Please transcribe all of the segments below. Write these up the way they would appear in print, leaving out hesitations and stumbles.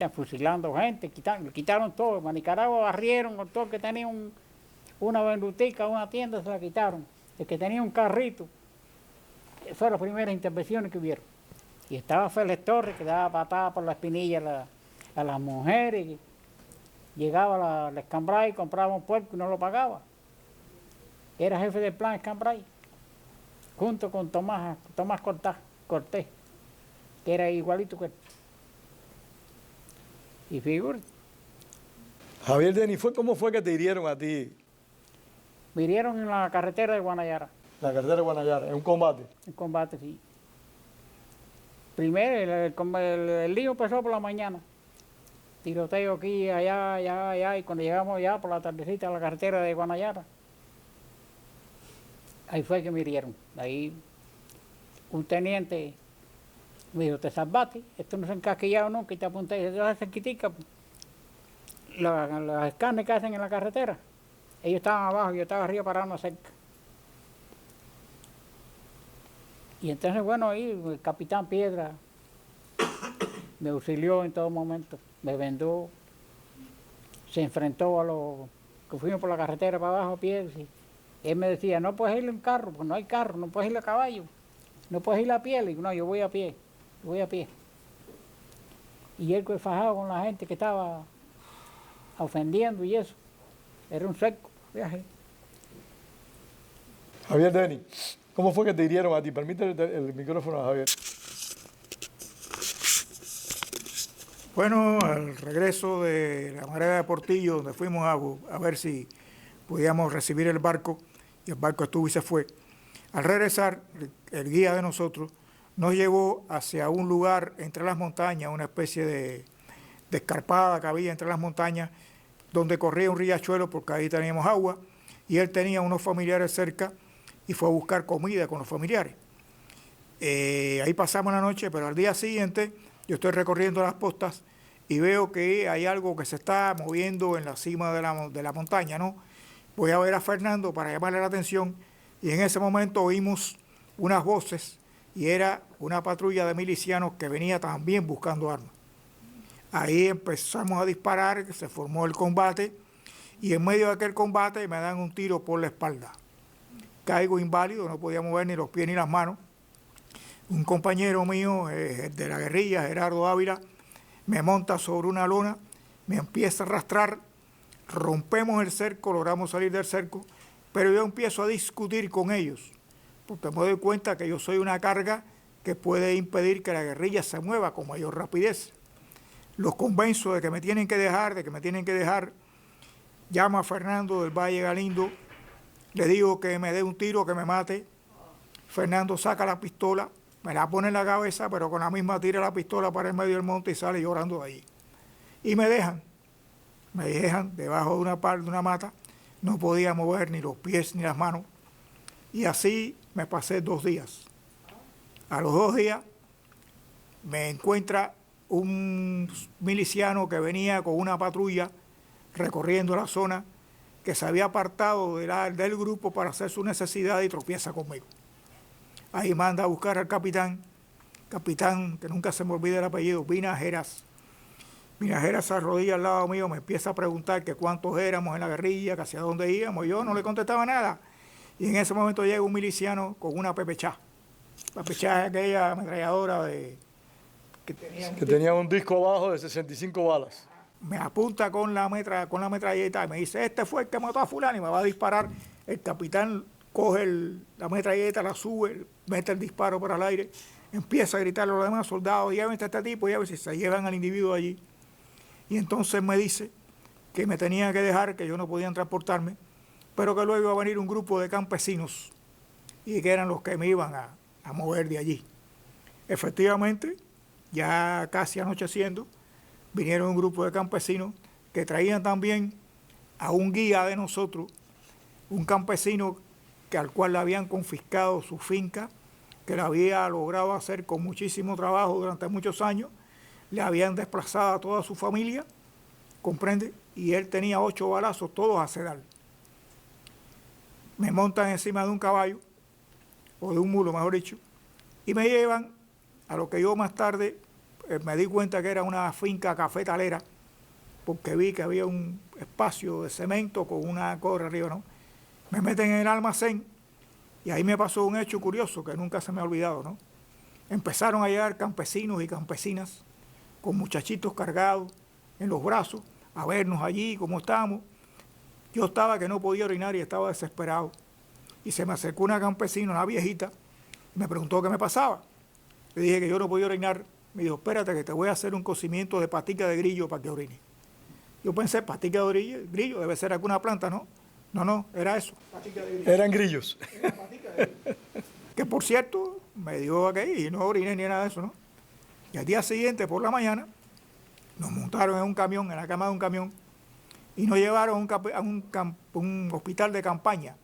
fusilando gente, quitaron todo. En Nicaragua barrieron con todo el que tenía una vendutica, una tienda, se la quitaron. El que tenía un carrito, fueron las primeras intervenciones que hubieron. Y estaba Félix Torres, que daba patadas por la espinilla a las mujeres. Llegaba la Escambray, compraba un puerco y no lo pagaba. Era jefe del plan Escambray, junto con Tomás Cortés, que era igualito que él. Y figúrate. Javier Denis, ¿cómo fue que te hirieron a ti? Me hirieron en la carretera de Guanayara. La carretera de Guanayara, en un combate. En combate, sí. Primero, el lío empezó por la mañana. Tiroteo aquí, allá, y cuando llegamos allá por la tardecita a la carretera de Guanayara, ahí fue que me hirieron. Ahí un teniente me dijo, te salvaste, esto no se ha encasquillado nunca, y te apunté, y te vas a hacer quitica. Las carnes que hacen en la carretera, ellos estaban abajo, yo estaba arriba parado cerca. Y entonces, bueno, ahí el capitán Piedra me auxilió en todo momento, me vendó, se enfrentó a los que fuimos por la carretera para abajo a pie. Él me decía, no puedes ir en carro, porque no hay carro, no puedes ir a caballo, no puedes ir a pie. Le digo, no, yo voy a pie. Y él fajado con la gente que estaba ofendiendo y eso, era un seco viaje. Javier Denis, ¿cómo fue que te hirieron a ti? Permíteme el micrófono a Javier. Bueno, al regreso de la Marega de Portillo, donde fuimos a ver si podíamos recibir el barco, y el barco estuvo y se fue. Al regresar, el guía de nosotros nos llevó hacia un lugar entre las montañas, una especie de escarpada que había entre las montañas, donde corría un riachuelo porque ahí teníamos agua, y él tenía unos familiares cerca y fue a buscar comida con los familiares. Ahí pasamos la noche, pero al día siguiente yo estoy recorriendo las postas y veo que hay algo que se está moviendo en la cima de la montaña, ¿no? Voy a ver a Fernando para llamarle la atención y en ese momento oímos unas voces y era una patrulla de milicianos que venía también buscando armas. Ahí empezamos a disparar, se formó el combate y en medio de aquel combate me dan un tiro por la espalda. Caigo inválido, no podía mover ni los pies ni las manos. Un compañero mío de la guerrilla, Gerardo Ávila, me monta sobre una lona, me empieza a arrastrar, rompemos el cerco, logramos salir del cerco, pero yo empiezo a discutir con ellos, porque me doy cuenta que yo soy una carga que puede impedir que la guerrilla se mueva con mayor rapidez. Los convenzo de que me tienen que dejar, llamo a Fernando del Valle Galindo, le digo que me dé un tiro, que me mate. Fernando saca la pistola, me la pone en la cabeza, pero con la misma tira la pistola para el medio del monte y sale llorando de allí. Y me dejan debajo de una mata, no podía mover ni los pies ni las manos. Y así me pasé 2 días. A los 2 días me encuentra un miliciano que venía con una patrulla recorriendo la zona, que se había apartado del grupo para hacer su necesidad y tropieza conmigo. Ahí manda a buscar al capitán, que nunca se me olvida el apellido, Vinajeras. Vinajeras se arrodilla al lado mío, me empieza a preguntar que cuántos éramos en la guerrilla, que hacia dónde íbamos. Yo no le contestaba nada. Y en ese momento llega un miliciano con una PPCHA. La PPCHA es aquella ametralladora que tenía un disco bajo de 65 balas. Me apunta con la metralleta y me dice, este fue el que mató a fulano y me va a disparar. El capitán coge la metralleta, la sube, mete el disparo para el aire, empieza a gritar a los demás soldados, llévense a este tipo, llévense, se llevan al individuo allí. Y entonces me dice que me tenía que dejar, que yo no podía transportarme, pero que luego iba a venir un grupo de campesinos y que eran los que me iban a mover de allí. Efectivamente, ya casi anocheciendo, vinieron un grupo de campesinos que traían también a un guía de nosotros, un campesino al cual le habían confiscado su finca, que le había logrado hacer con muchísimo trabajo durante muchos años, le habían desplazado a toda su familia, ¿comprende? Y él tenía 8 balazos, todos a sedal. Me montan encima de un caballo, o de un mulo, mejor dicho, y me llevan a lo que yo más tarde me di cuenta que era una finca cafetalera, porque vi que había un espacio de cemento con una corra arriba, ¿no? Me meten en el almacén y ahí me pasó un hecho curioso que nunca se me ha olvidado, ¿no? Empezaron a llegar campesinos y campesinas con muchachitos cargados en los brazos a vernos allí, cómo estamos. Yo estaba que no podía orinar y estaba desesperado. Y se me acercó una campesina, una viejita, y me preguntó qué me pasaba. Le dije que yo no podía orinar. Me dijo, espérate que te voy a hacer un cocimiento de patica de grillo para que orine. Yo pensé, patica de grillo, debe ser alguna planta, ¿no? No, era eso. Patica de grillo. Eran grillos. Era patica de grillo. Que por cierto, me dio aquello y no oriné ni nada de eso, ¿no? Y al día siguiente, por la mañana, nos montaron en un camión, en la cama de un camión, y nos llevaron a un hospital de campaña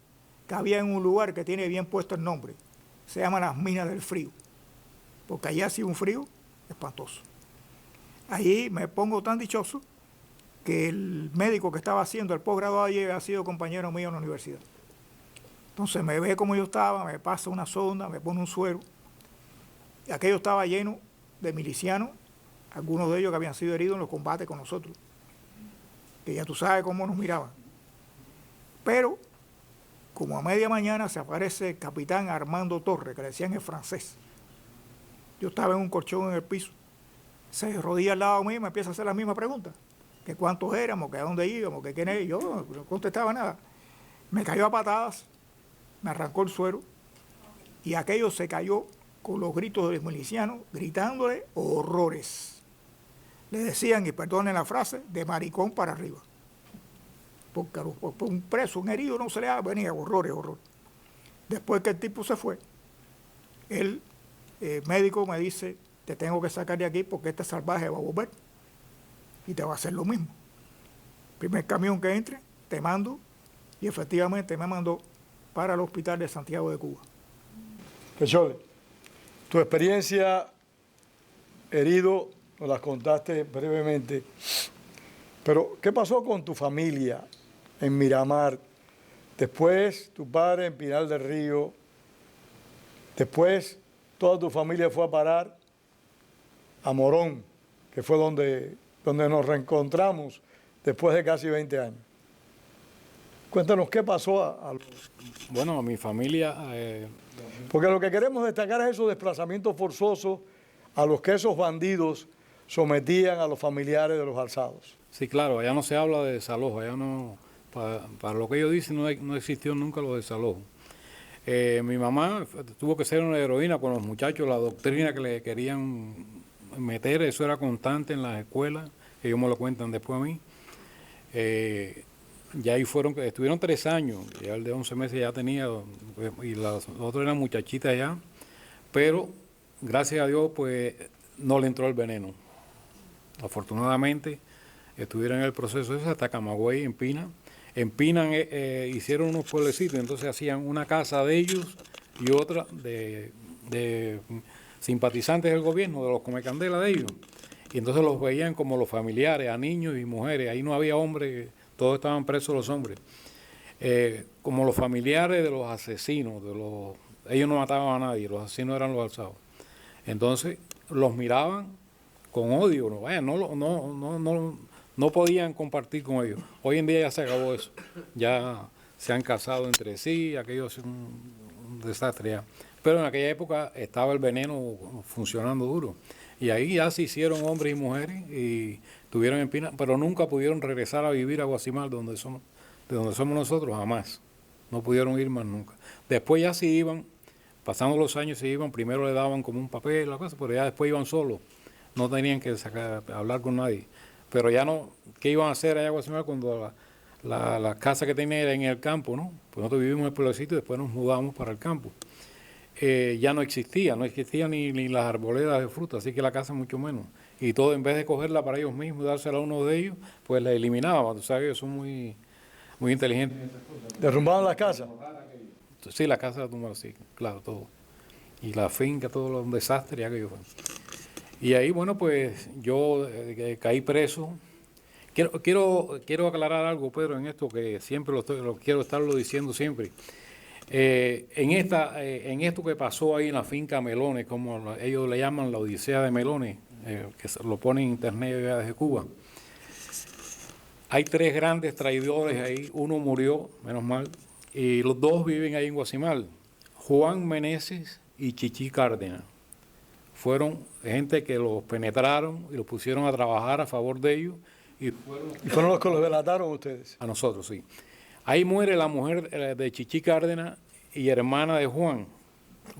que había en un lugar que tiene bien puesto el nombre. Se llama las Minas del Frío, porque allá hacía un frío espantoso. Allí me pongo tan dichoso que el médico que estaba haciendo el posgrado allí ha sido compañero mío en la universidad. Entonces me ve como yo estaba, me pasa una sonda, me pone un suero, y aquello estaba lleno de milicianos, algunos de ellos que habían sido heridos en los combates con nosotros, que ya tú sabes cómo nos miraban. Pero, como a media mañana se aparece el capitán Armando Torres, que le decían el francés. Yo estaba en un colchón en el piso, se rodilla al lado mío y me empieza a hacer la misma pregunta, que cuántos éramos, que a dónde íbamos, que quién era. Yo no contestaba nada. Me cayó a patadas, me arrancó el suero, y aquello se cayó con los gritos de los milicianos, gritándole horrores. Le decían, y perdonen la frase, de maricón para arriba. Porque un preso, un herido, no se le venía horrores. Después que el tipo se fue, el médico me dice, te tengo que sacar de aquí porque este salvaje va a volver y te va a hacer lo mismo. Primer camión que entre, te mando, y efectivamente me mandó para el hospital de Santiago de Cuba. Pechole, tu experiencia herido, nos las contaste brevemente, pero ¿qué pasó con tu familia en Miramar? Después tu padre en Pinar del Río, después toda tu familia fue a parar a Morón, que fue donde nos reencontramos después de casi 20 años. Cuéntanos qué pasó Bueno, a mi familia... Porque lo que queremos destacar es esos desplazamientos forzosos a los que esos bandidos sometían a los familiares de los alzados. Sí, claro, allá no se habla de desalojo, allá no... Para lo que ellos dicen no existió nunca los desalojos. Mi mamá tuvo que ser una heroína con los muchachos, la doctrina que le querían meter, eso era constante en las escuelas, ellos me lo cuentan después a mí. Ya ahí estuvieron 3 años, ya el de 11 meses ya tenía, y los otros eran muchachitas ya, pero gracias a Dios pues no le entró el veneno. Afortunadamente estuvieron en el proceso ese hasta Camagüey, en Pina hicieron unos pueblecitos, entonces hacían una casa de ellos y otra de simpatizantes del gobierno, de los comecandela de ellos, y entonces los veían como los familiares, a niños y mujeres, ahí no había hombres, todos estaban presos los hombres, como los familiares de los asesinos, ellos no mataban a nadie, los asesinos eran los alzados. Entonces los miraban con odio, no podían compartir con ellos. Hoy en día ya se acabó eso, ya se han casado entre sí, aquello es un desastre ya. Pero en aquella época estaba el veneno funcionando duro. Y ahí ya se hicieron hombres y mujeres y estuvieron en Pina, pero nunca pudieron regresar a vivir a Guasimal, de donde somos nosotros, jamás. No pudieron ir más nunca. Después ya se iban, pasando los años se iban, primero le daban como un papel, la cosa, pero ya después iban solos. No tenían que hablar con nadie. Pero ya no, ¿qué iban a hacer allá en Guasimal cuando la casa que tenían era en el campo, ¿no? Pues nosotros vivimos en el pueblecito y después nos mudamos para el campo. Ya no existía ni las arboledas de fruta, así que la casa mucho menos. Y todo, en vez de cogerla para ellos mismos y dársela a uno de ellos, pues la eliminaban. Tú sabes, ellos son muy inteligentes. ¿Derrumbaban las casas? Sí, la casa la tumbaron, sí, claro, todo. Y la finca, todo los desastres ya que yo fue. Y ahí, bueno, pues yo caí preso. Quiero aclarar algo, Pedro, en esto que siempre lo quiero estarlo diciendo siempre. En esto que pasó ahí en la finca Melones, como ellos le llaman la Odisea de Melones, lo pone en internet ya desde Cuba. Hay 3 grandes traidores ahí, uno murió, menos mal, y los 2 viven ahí en Guasimal. Juan Meneses y Chichi Cárdenas. Fueron gente que los penetraron y los pusieron a trabajar a favor de ellos. ¿Y fueron los que los delataron ustedes? A nosotros, sí. Ahí muere la mujer de Chichi Cárdenas y hermana de Juan,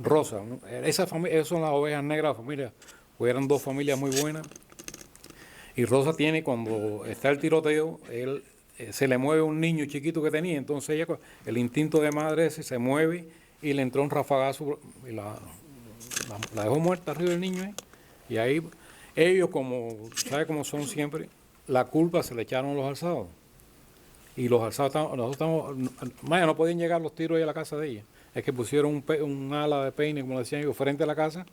Rosa. Esas son las ovejas negras de la familia, pues eran 2 familias muy buenas. Y Rosa tiene, cuando está el tiroteo, se le mueve un niño chiquito que tenía, entonces ella, el instinto de madre ese, se mueve y le entró un rafagazo y la dejó muerta arriba del niño. Y ahí ellos, como ¿sabe cómo son siempre? La culpa se le echaron a los alzados. Y los alzados, vaya, no podían llegar los tiros ahí a la casa de ella. Es que pusieron un ala de peine, como decían ellos, frente a la casa,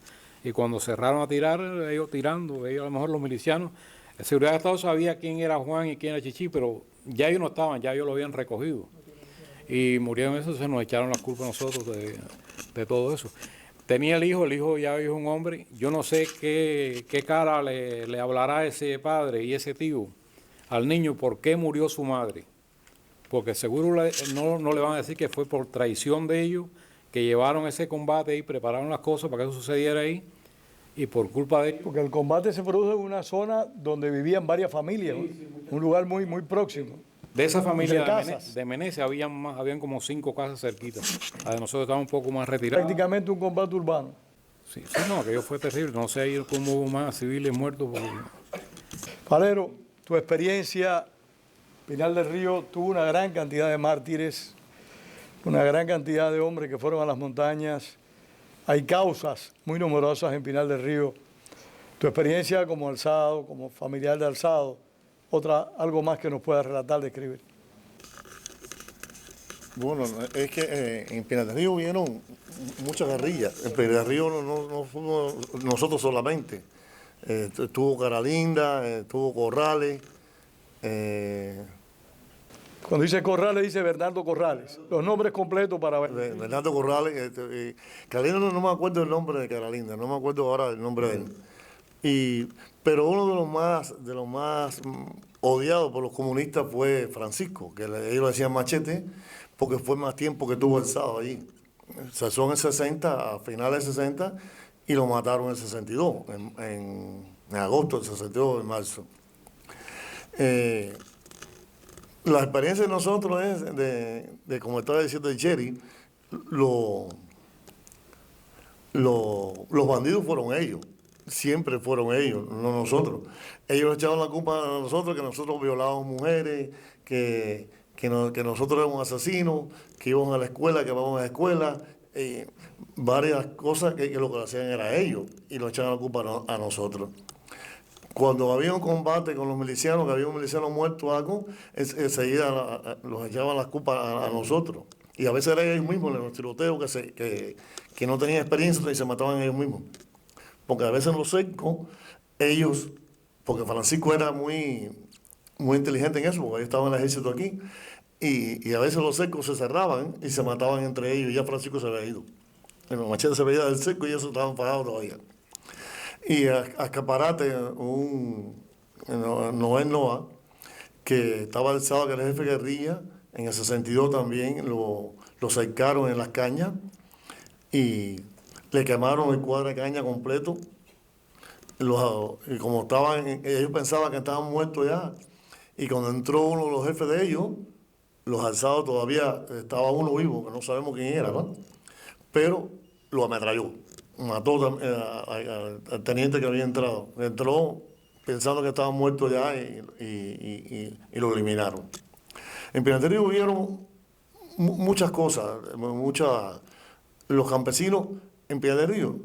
y cuando cerraron a tirar, ellos tirando, ellos a lo mejor los milicianos, la seguridad de Estado sabía quién era Juan y quién era Chichi, pero ya ellos no estaban, ya ellos lo habían recogido. Y murieron eso, se nos echaron la culpa a nosotros de todo eso. Tenía el hijo ya es un hombre, yo no sé qué cara le hablará ese padre y ese tío al niño por qué murió su madre. Porque seguro no le van a decir que fue por traición de ellos, que llevaron ese combate y prepararon las cosas para que eso sucediera ahí, y por culpa de ellos. Porque el combate se produjo en una zona donde vivían varias familias, sí, un lugar muy, muy próximo. De esa familia de Meneses habían como 5 casas cerquitas. La de nosotros estaba un poco más retirada. Prácticamente un combate urbano. Sí, no, aquello fue terrible. No sé cómo hubo más civiles muertos. Valero, tu experiencia, Pinar del Río tuvo una gran cantidad de mártires, una gran cantidad de hombres que fueron a las montañas. Hay causas muy numerosas en Pinar del Río. Tu experiencia como alzado, como familiar de alzado, algo más que nos puedas relatar, describir. Bueno, es que en Pinar del Río hubieron muchas guerrillas. En Pinar del Río no fuimos nosotros solamente. Estuvo Caralinda, estuvo Corrales. Cuando dice Corrales, dice Bernardo Corrales. Los nombres completos para ver. Bernardo Corrales. Caralinda no me acuerdo el nombre de Caralinda, no me acuerdo ahora el nombre de él. Pero uno de los más odiados por los comunistas fue Francisco, que ellos le decían Machete, porque fue más tiempo que tuvo alzado allí. Se alzó en el 60, a finales del 60, y lo mataron en el 62, en agosto del 62, en marzo. La experiencia de nosotros es de como estaba diciendo el Cherry, los bandidos fueron ellos. Siempre fueron ellos, no nosotros. Ellos echaban la culpa a nosotros, que nosotros violábamos mujeres, que nosotros éramos asesinos, que íbamos a la escuela, que vamos a la escuela, varias cosas que lo que hacían era ellos y lo echaban la culpa a nosotros. Cuando había un combate con los milicianos, que había un miliciano muerto o algo, enseguida los echaban las culpas a nosotros. Y a veces eran ellos mismos, en los tiroteos, que no tenían experiencia y se mataban ellos mismos. Porque a veces en los cercos, ellos, porque Francisco era muy inteligente en eso, porque ellos estaban en el ejército aquí, y a veces los cercos se cerraban y se mataban entre ellos, y ya Francisco se había ido. El Machete se veía del cerco y ellos estaban pagados todavía. Y a Escaparate, Noel Noa, que estaba alzado, que era jefe de guerrilla, en el 62 también lo cercaron en las cañas, y le quemaron el cuadro de caña completo. Y como ellos pensaban que estaban muertos ya. Y cuando entró uno de los jefes de ellos, los alzados todavía estaba uno vivo, que no sabemos quién era, ¿no? Pero lo ametralló. Mató al teniente que había entrado. Entró pensando que estaba muerto ya y lo eliminaron. En Pinar del Río hubieron muchas cosas, los campesinos. En Pinar del Río,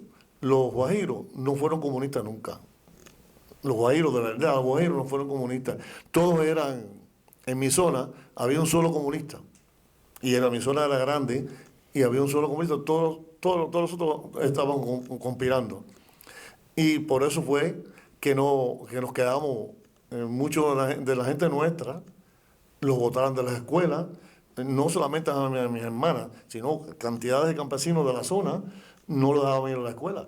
los guajiros no fueron comunistas nunca. Los guajiros, de verdad, los guajiros no fueron comunistas. Todos eran, en mi zona, había un solo comunista. Y mi zona era grande, y había un solo comunista. Todos los otros estaban conspirando. Y por eso fue que nos quedamos, muchos de la gente nuestra, los botaron de las escuelas, no solamente a mis hermanas, sino cantidades de campesinos de la zona, no lo dejaban ir a la escuela.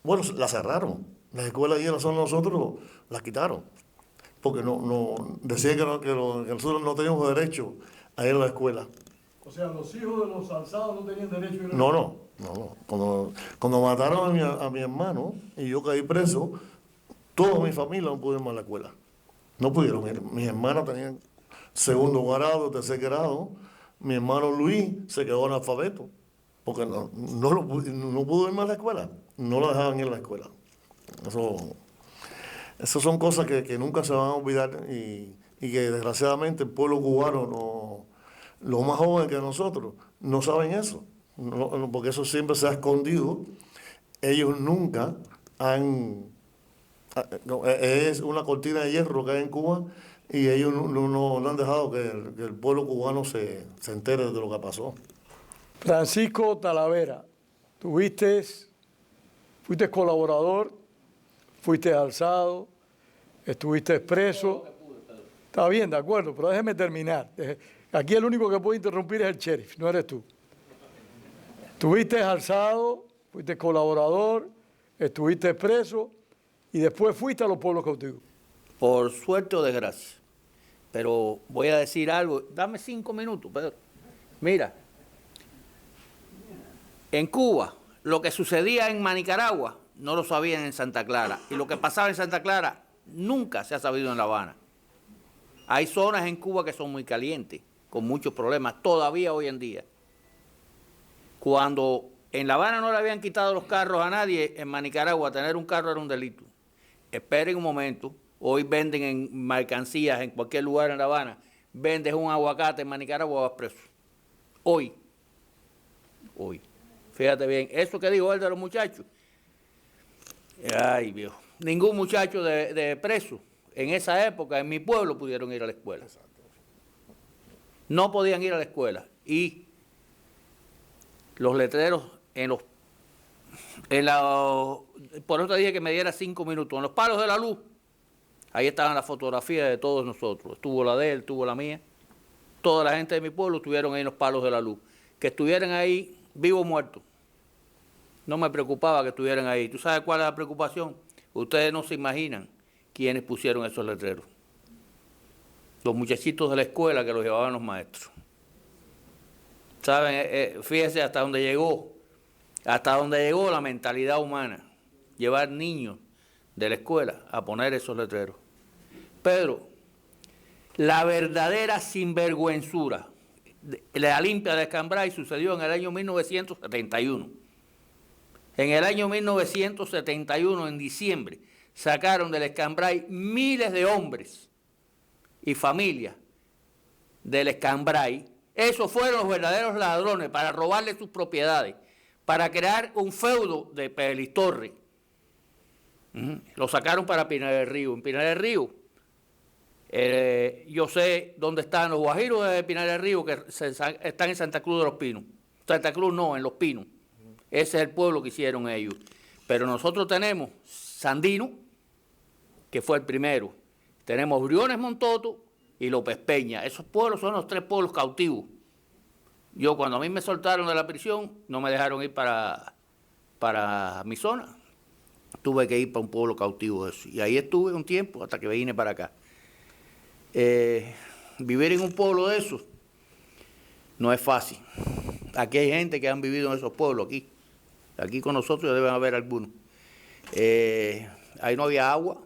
Bueno, la cerraron. Las escuelas allí en la zona de nosotros las quitaron. Porque decían que nosotros no teníamos derecho a ir a la escuela. O sea, los hijos de los alzados no tenían derecho a ir a la No. Cuando mataron a mi hermano y yo caí preso, toda mi familia no pudo ir más a la escuela. No pudieron ir. Mis hermanas tenían segundo grado, tercer grado. Mi hermano Luis se quedó analfabeto porque no pudo ir más a la escuela. No lo dejaban ir a la escuela. Eso son cosas que nunca se van a olvidar y que desgraciadamente el pueblo cubano, los más jóvenes que nosotros, no saben eso. Porque eso siempre se ha escondido. Ellos nunca es una cortina de hierro que hay en Cuba y ellos no han dejado que el pueblo cubano se entere de lo que pasó. Francisco Talavera, fuiste colaborador, fuiste alzado, estuviste preso. Está bien, de acuerdo, pero déjeme terminar. Aquí el único que puede interrumpir es el sheriff, no eres tú. Estuviste alzado, fuiste colaborador, estuviste preso y después fuiste a los pueblos cautivos. Por suerte o desgracia. Pero voy a decir algo. Dame 5 minutos, Pedro. Mira, en Cuba, lo que sucedía en Nicaragua no lo sabían en Santa Clara. Y lo que pasaba en Santa Clara nunca se ha sabido en La Habana. Hay zonas en Cuba que son muy calientes, con muchos problemas, todavía hoy en día. Cuando en La Habana no le habían quitado los carros a nadie, en Nicaragua tener un carro era un delito. Esperen un momento. Hoy venden en mercancías en cualquier lugar en La Habana. Vendes un aguacate en Nicaragua, vas preso. Hoy. Fíjate bien, eso que dijo él de los muchachos. Ay, viejo. Ningún muchacho de preso en esa época, en mi pueblo, pudieron ir a la escuela. No podían ir a la escuela. Y los letreros por eso te dije que me diera 5 minutos. En los palos de la luz, ahí estaban las fotografías de todos nosotros. Estuvo la de él, estuvo la mía. Toda la gente de mi pueblo estuvieron ahí en los palos de la luz. Que estuvieran ahí vivo o muerto. No me preocupaba que estuvieran ahí. ¿Tú sabes cuál es la preocupación? Ustedes no se imaginan quiénes pusieron esos letreros. Los muchachitos de la escuela que los llevaban los maestros. ¿Saben? Fíjense hasta dónde llegó la mentalidad humana. Llevar niños de la escuela a poner esos letreros. Pedro, la verdadera sinvergüenzura de la limpia de Escambray sucedió en el año 1971. En el año 1971, en diciembre, sacaron del Escambray miles de hombres y familias del Escambray. Esos fueron los verdaderos ladrones para robarle sus propiedades, para crear un feudo de Pelis Torres. Lo sacaron para Pinar del Río. En Pinar del Río, yo sé dónde están los guajiros de Pinar del Río, que están en Santa Cruz de los Pinos. Santa Cruz no, en Los Pinos. Ese es el pueblo que hicieron ellos. Pero nosotros tenemos Sandino, que fue el primero. Tenemos Briones Montoto y López Peña. Esos pueblos son los 3 pueblos cautivos. Yo, cuando a mí me soltaron de la prisión, no me dejaron ir para mi zona. Tuve que ir para un pueblo cautivo de eso. Y ahí estuve un tiempo hasta que vine para acá. Vivir en un pueblo de esos no es fácil. Aquí hay gente que han vivido en esos pueblos, aquí con nosotros deben haber algunos. Ahí no había agua.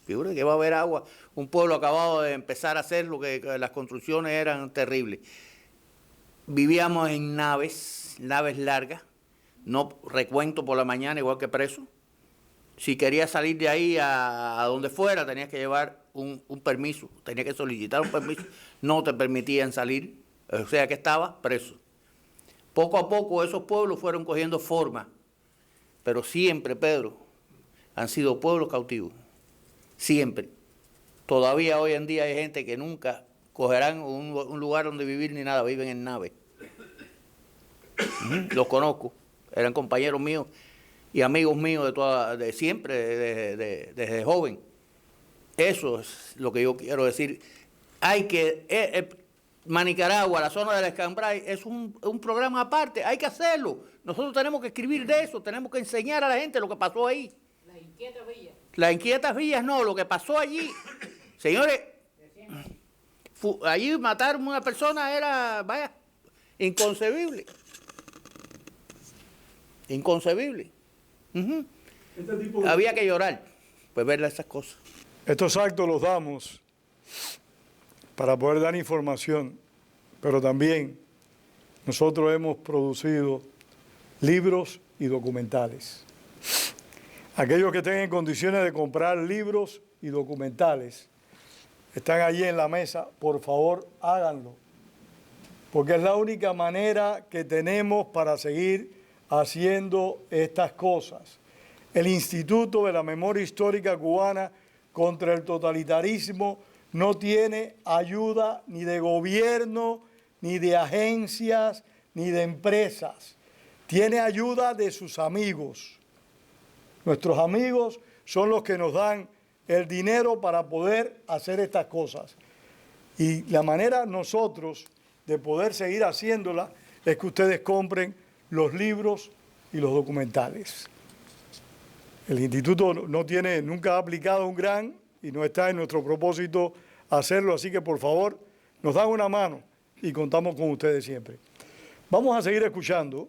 Fíjate que va a haber agua. Un pueblo acabado de empezar a hacer lo que las construcciones eran terribles. Vivíamos en naves largas, no recuento por la mañana igual que preso. Si querías salir de ahí a donde fuera, tenías que llevar un permiso, tenías que solicitar un permiso, no te permitían salir, o sea que estabas preso. Poco a poco esos pueblos fueron cogiendo forma, pero siempre, Pedro, han sido pueblos cautivos, siempre. Todavía hoy en día hay gente que nunca cogerán un lugar donde vivir ni nada, viven en naves. Los conozco, eran compañeros míos y amigos míos de siempre, desde joven. Eso es lo que yo quiero decir. Hay que, Nicaragua, la zona del Escambray, es un programa aparte, hay que hacerlo. Nosotros tenemos que escribir de eso, tenemos que enseñar a la gente lo que pasó ahí. Las inquietas villas no, lo que pasó allí, señores, allí matar a una persona era, vaya, inconcebible. Inconcebible. Ujú. Había que llorar, pues ver esas cosas. Estos actos los damos para poder dar información, pero también nosotros hemos producido libros y documentales. Aquellos que estén en condiciones de comprar libros y documentales, están allí en la mesa, por favor háganlo, porque es la única manera que tenemos para seguir haciendo estas cosas. El Instituto de la Memoria Histórica Cubana contra el Totalitarismo no tiene ayuda ni de gobierno, ni de agencias, ni de empresas. Tiene ayuda de sus amigos. Nuestros amigos son los que nos dan el dinero para poder hacer estas cosas. Y la manera nosotros de poder seguir haciéndola es que ustedes compren los libros y los documentales. El instituto nunca ha aplicado un gran y no está en nuestro propósito hacerlo, así que por favor nos dan una mano y contamos con ustedes siempre. Vamos a seguir escuchando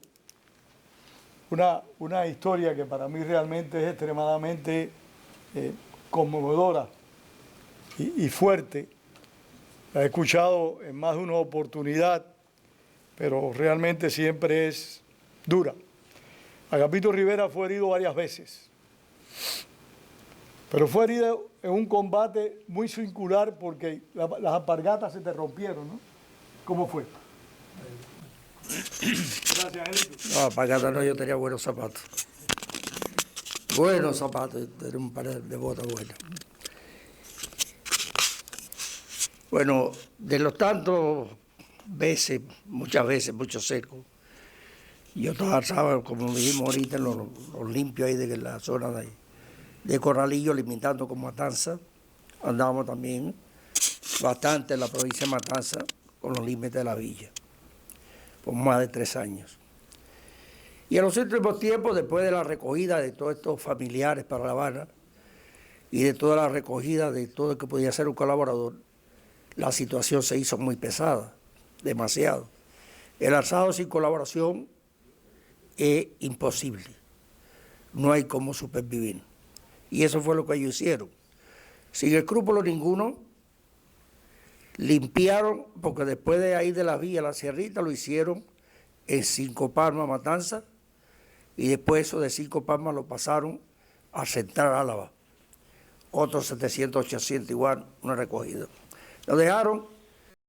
una historia que para mí realmente es extremadamente conmovedora y fuerte. La he escuchado en más de una oportunidad, pero realmente siempre es dura. Agapito Rivera fue herido varias veces, pero fue herido en un combate muy singular porque las alpargatas se te rompieron, ¿no? ¿Cómo fue? Gracias, Angelito. No, alpargatas no, yo tenía buenos zapatos. Buenos zapatos, tenía un par de botas buenas. Bueno, de los tantos veces, muchas veces, muchos cercos, yo trabajaba, como dijimos ahorita, en los limpios ahí de la zona de Corralillo, limitando con Matanza. Andábamos también bastante en la provincia de Matanza, con los límites de la villa, por más de 3 años. Y en los últimos tiempos, después de la recogida de todos estos familiares para La Habana y de toda la recogida de todo el que podía ser un colaborador, la situación se hizo muy pesada, demasiado. El alzado sin colaboración es imposible. No hay cómo supervivir. Y eso fue lo que ellos hicieron. Sin escrúpulo ninguno, limpiaron, porque después de ahí de la villa, la sierrita, lo hicieron en 5 Palmas, Matanza, y después eso de 5 Palmas lo pasaron a Central Álava. Otros 700, 800 igual, una recogida. Nos dejaron